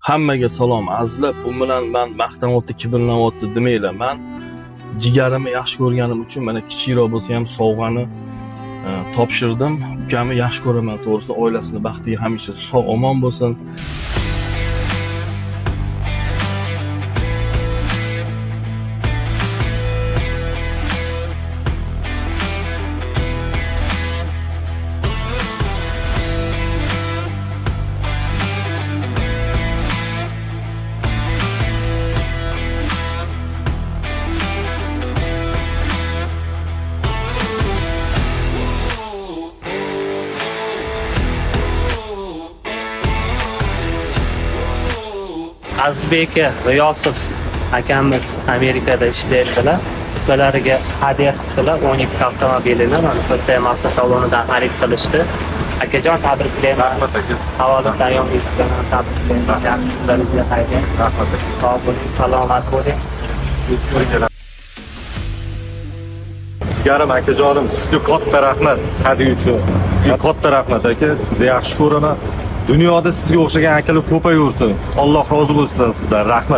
Hammaga salom azizlar. Bu bilan men maqtanyapti, kibrlanyapti demanglar. Men jigarimni yaxshi ko'rganim uchun mana kichikroq bo'lsa ham sovg'ani topshirdim. Ukamni yaxshi ko'raman, to'g'risi oilasini baxtiga hamisha sog' omon bo'lsin. Azizbek G'iyosov akamiz Amerikada ishlaydilar. Ularga hadya qildilar 12 avtomobilini PSM avtosalonidan xarid qilishdi. Akajon, tabriklayman. Rahmat aka. Havola tayyorlik bilan tabriklayman. Yaxshi kunlaringizga xayr. Rahmat aka. Sog' bo'ling, salomat bo'ling. Jigarim akajonim, sizga katta rahmat hadya uchun. Sizga katta rahmat aka. Sizni yaxshi ko'raman. Dunyoda sizga o'xshagan akalar ko'payaversin. Alloh rozi bo'lsin sizdan. Rahmat.